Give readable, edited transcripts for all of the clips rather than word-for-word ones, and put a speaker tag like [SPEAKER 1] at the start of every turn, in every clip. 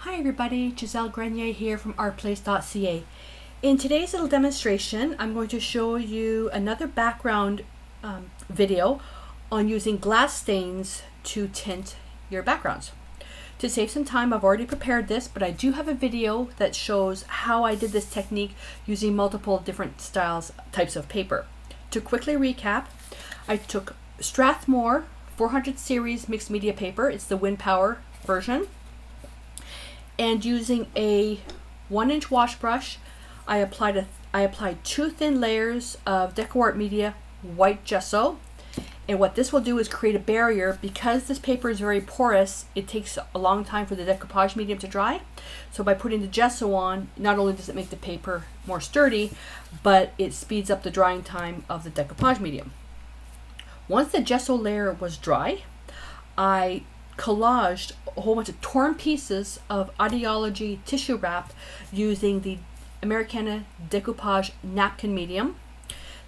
[SPEAKER 1] Hi everybody, Giselle Grenier here from ArtPlace.ca. In today's little demonstration, I'm going to show you another background video on using glass stains to tint your backgrounds. To save some time, I've already prepared this, but I do have a video that shows how I did this technique using multiple different types of paper. To quickly recap, I took Strathmore 400 series mixed media paper. It's the wind power version. And using a 1-inch wash brush, I applied 2 thin layers of DecoArt media white gesso. And what this will do is create a barrier. Because this paper is very porous, it takes a long time for the decoupage medium to dry. So by putting the gesso on, not only does it make the paper more sturdy, but it speeds up the drying time of the decoupage medium. Once the gesso layer was dry, I collaged a whole bunch of torn pieces of Ideology tissue wrap using the Americana decoupage napkin medium.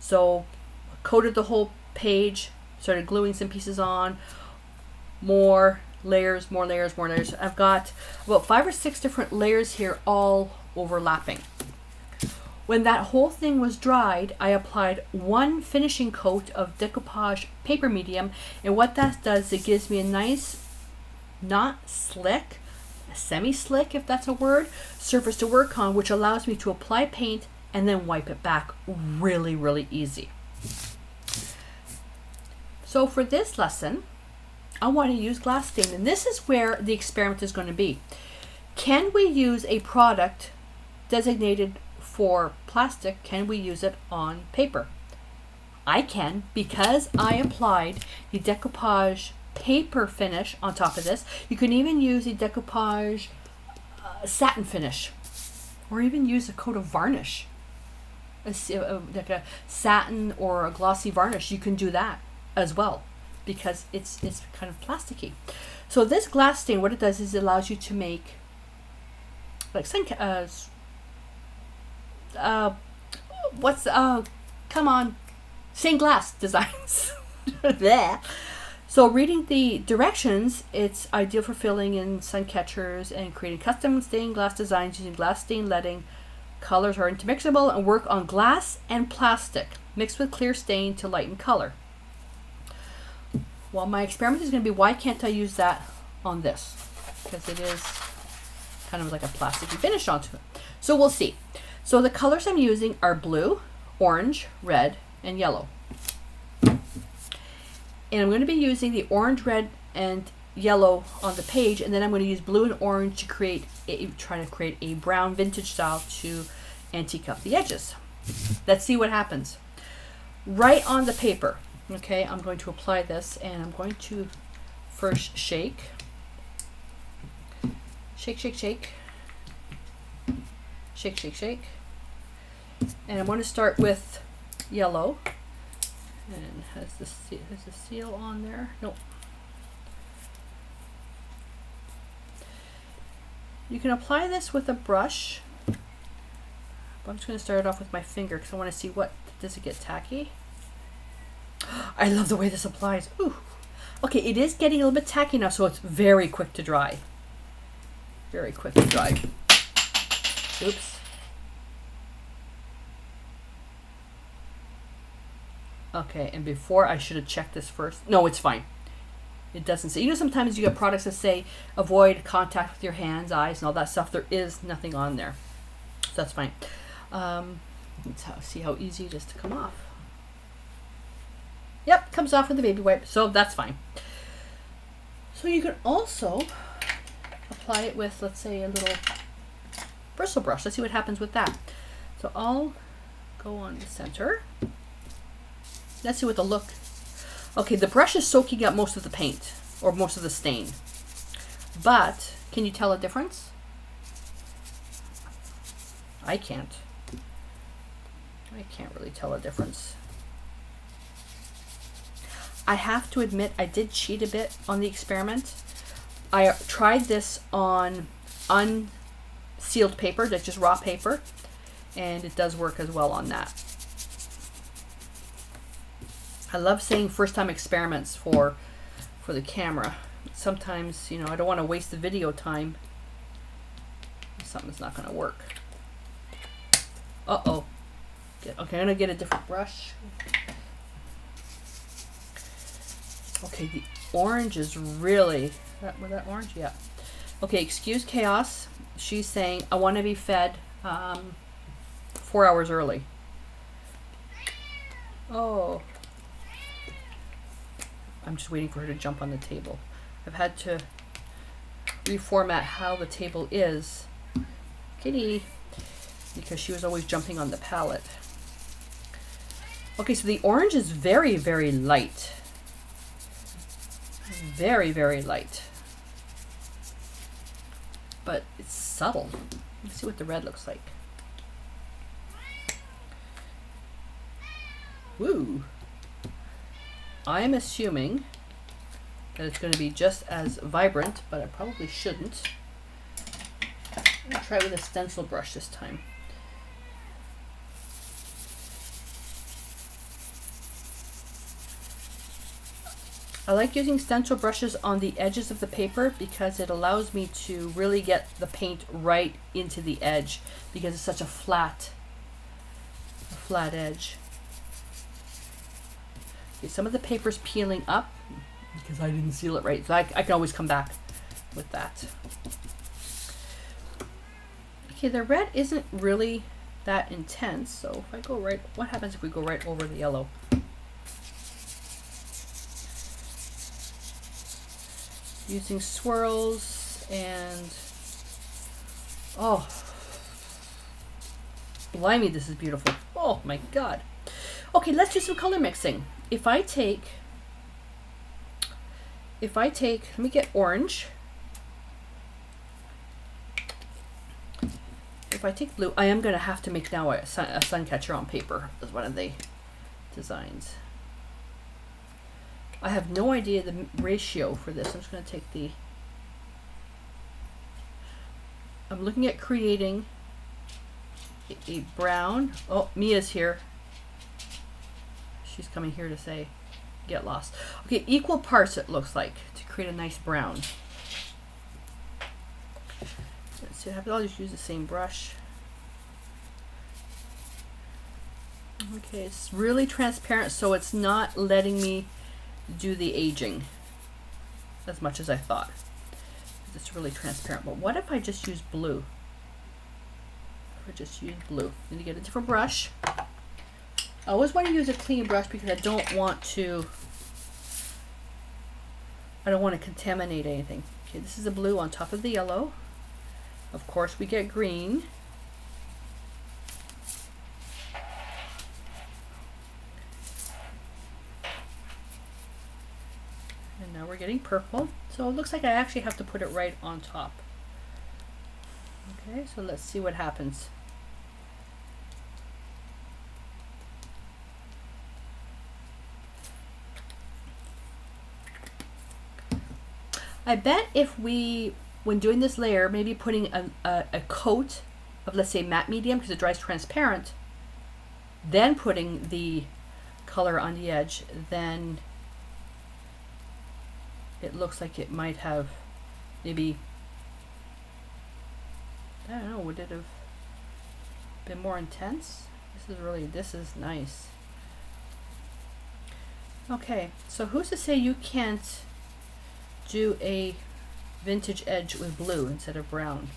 [SPEAKER 1] So coated the whole page, started gluing some pieces on, more layers. I've got about 5 or 6 different layers here, all overlapping. When that whole thing was dried, I applied 1 finishing coat of decoupage paper medium, and what that does, it gives me a nice, not slick, semi-slick if that's a word, surface to work on, which allows me to apply paint and then wipe it back really easy. So for this lesson, I want to use glass stain, and this is where the experiment is going to be. Can we use a product designated for plastic? Can we use it on paper? I can, because I applied the decoupage paper finish on top of this. You can even use a decoupage satin finish, or even use a coat of varnish, like a satin or a glossy varnish. You can do that as well, because it's kind of plasticky. So this glass stain, what it does is it allows you to make like stained glass designs. There. So reading the directions, it's ideal for filling in sun catchers and creating custom stained glass designs using glass stain leading. Colors are intermixable and work on glass and plastic mixed with clear stain to lighten color. Well, my experiment is going to be, why can't I use that on this? Because it is kind of like a plasticky finish onto it. So we'll see. So the colors I'm using are blue, orange, red, and yellow. And I'm going to be using the orange, red, and yellow on the page, and then I'm going to use blue and orange to try to create a brown vintage style to antique up the edges. Let's see what happens. Right on the paper, okay, I'm going to apply this, and I'm going to first shake. Shake. And I'm going to start with yellow. And has the seal on there? Nope. You can apply this with a brush, but I'm just going to start it off with my finger because I want to see does it get tacky. I love the way this applies. Ooh. Okay, it is getting a little bit tacky now, so it's very quick to dry. Oops. Okay, and before I should have checked this first. No, it's fine. It doesn't say. You know, sometimes you get products that say avoid contact with your hands, eyes, and all that stuff. There is nothing on there, so that's fine. Let's see how easy it is to come off. Yep, comes off with the baby wipe, so that's fine. So you can also apply it with, let's say, a little bristle brush. Let's see what happens with that. So I'll go on the center. Let's see what the look. Okay, the brush is soaking up most of the paint, or most of the stain. But, can you tell a difference? I can't. I can't really tell a difference. I have to admit, I did cheat a bit on the experiment. I tried this on unsealed paper, that's just raw paper, and it does work as well on that. I love saying first time experiments for the camera. Sometimes, you know, I don't want to waste the video time something's not going to work. Uh-oh. Okay, I'm going to get a different brush. Okay, the orange is really... Was that orange? Yeah. Okay, excuse chaos. She's saying, I want to be fed 4 hours early. Oh. I'm just waiting for her to jump on the table. I've had to reformat how the table is. Kitty. Because she was always jumping on the palette. Okay, so the orange is very, very light. Very, very light. But it's subtle. Let's see what the red looks like. Woo! I'm assuming that it's going to be just as vibrant, but I probably shouldn't. I'm going to try it with a stencil brush this time. I like using stencil brushes on the edges of the paper because it allows me to really get the paint right into the edge because it's such a flat edge. Okay, some of the paper's peeling up because I didn't seal it right, so I can always come back with that. Okay, the red isn't really that intense, so if I go right, what happens if we go right over the yellow? Using swirls and, oh, blimey, this is beautiful. Oh my God. Okay, let's do some color mixing. If I take, let me get orange. If I take blue, I am going to have to make now a sun catcher on paper as one of the designs. I have no idea the ratio for this. I'm just going to take the... I'm looking at creating a brown. Oh, Mia's here. She's coming here to say, get lost. Okay, equal parts it looks like to create a nice brown. Let's see, I'll just use the same brush. Okay, it's really transparent, so it's not letting me do the aging as much as I thought. It's really transparent. But what if I just use blue? If I just use blue, I need to get a different brush. I always want to use a clean brush because I don't want to contaminate anything. Okay, this is a blue on top of the yellow. Of course, we get green. And now we're getting purple. So it looks like I actually have to put it right on top. Okay, so let's see what happens. I bet if we, when doing this layer, maybe putting a coat of, let's say, matte medium because it dries transparent, then putting the color on the edge, then it looks like it might have maybe, I don't know, would it have been more intense? This is nice. Okay, so who's to say you can't do a vintage edge with blue instead of brown?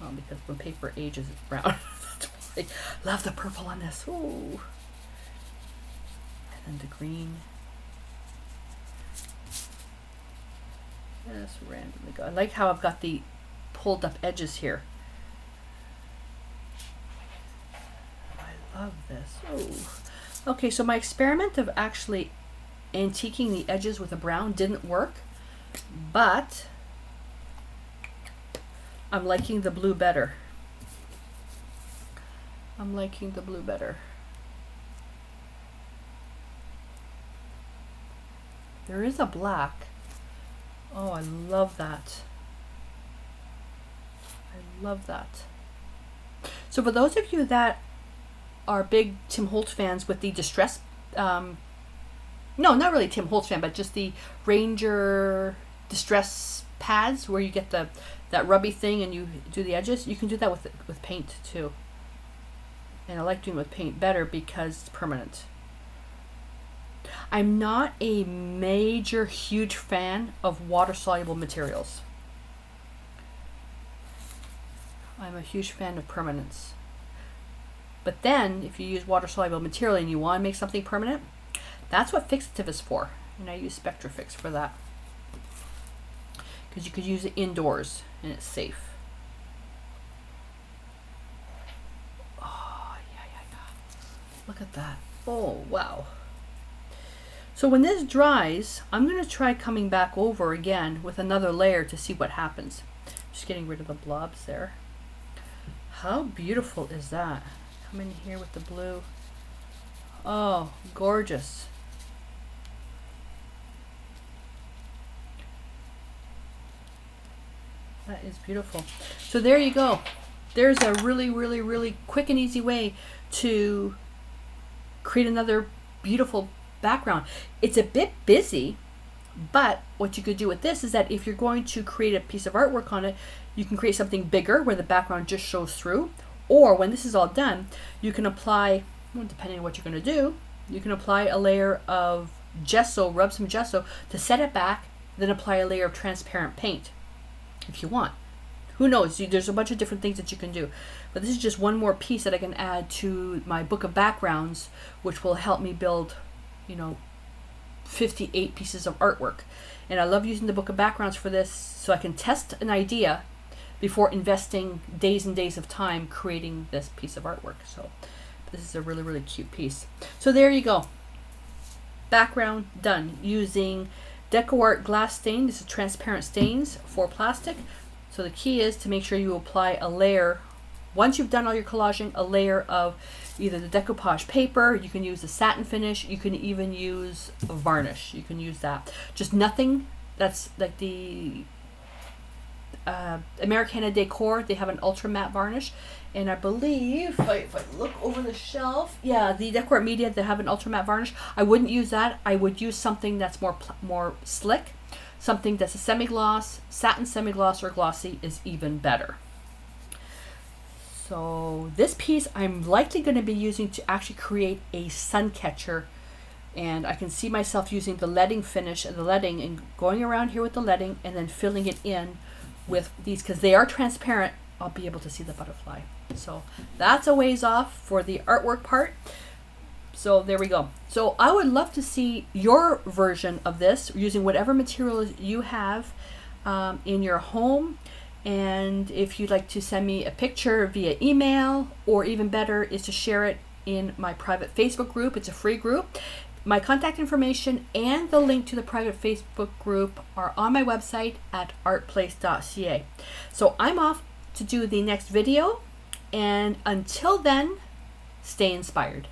[SPEAKER 1] Well, because when paper ages, it's brown. That's why I love the purple on this. Ooh. And then the green. Just randomly go. I like how I've got the pulled up edges here. I love this. Oh. Okay, so my experiment of actually antiquing the edges with a brown didn't work, but I'm liking the blue better. I'm liking the blue better. There is a black. Oh, I love that. I love that. So for those of you that are big Tim Holtz fans with the Distress, no, not really Tim Holtz fan, but just the Ranger Distress pads where you get that rubby thing and you do the edges, you can do that with paint too. And I like doing it with paint better because it's permanent. I'm not a major huge fan of water-soluble materials. I'm a huge fan of permanence. But then if you use water-soluble material and you want to make something permanent, that's what fixative is for. And I use SpectraFix for that. Because you could use it indoors and it's safe. Oh, yeah. Look at that. Oh, wow. So when this dries, I'm going to try coming back over again with another layer to see what happens. Just getting rid of the blobs there. How beautiful is that? Come in here with the blue. Oh, gorgeous. That is beautiful. So there you go. There's a really quick and easy way to create another beautiful background. It's a bit busy, but what you could do with this is that if you're going to create a piece of artwork on it, you can create something bigger where the background just shows through. Or when this is all done, you can apply, well, depending on what you're going to do, you can apply a layer of gesso, rub some gesso to set it back, then apply a layer of transparent paint if you want. Who knows? There's a bunch of different things that you can do. But this is just one more piece that I can add to my book of backgrounds, which will help me build, 58 pieces of artwork. And I love using the book of backgrounds for this so I can test an idea before investing days and days of time creating this piece of artwork. So this is a really cute piece. So there you go. Background done using DecoArt glass stain. This is transparent stains for plastic. So the key is to make sure you apply a layer, once you've done all your collaging, a layer of either the decoupage paper. You can use a satin finish. You can even use a varnish. You can use that. Just nothing that's like the Americana Decor. They have an ultra matte varnish. And I believe, if I look over the shelf, yeah, the DecoArt Media, they have an ultra matte varnish. I wouldn't use that. I would use something that's more slick. Something that's a semi-gloss, satin semi-gloss or glossy is even better. So this piece I'm likely going to be using to actually create a sun catcher, and I can see myself using the leading finish and the leading and going around here with the leading and then filling it in with these because they are transparent. I'll be able to see the butterfly. So that's a ways off for the artwork part. So there we go. So I would love to see your version of this using whatever materials you have in your home. And if you'd like to send me a picture via email, or even better is to share it in my private Facebook group. It's a free group. My contact information and the link to the private Facebook group are on my website at ArtPlace.ca. So I'm off to do the next video. And until then, stay inspired.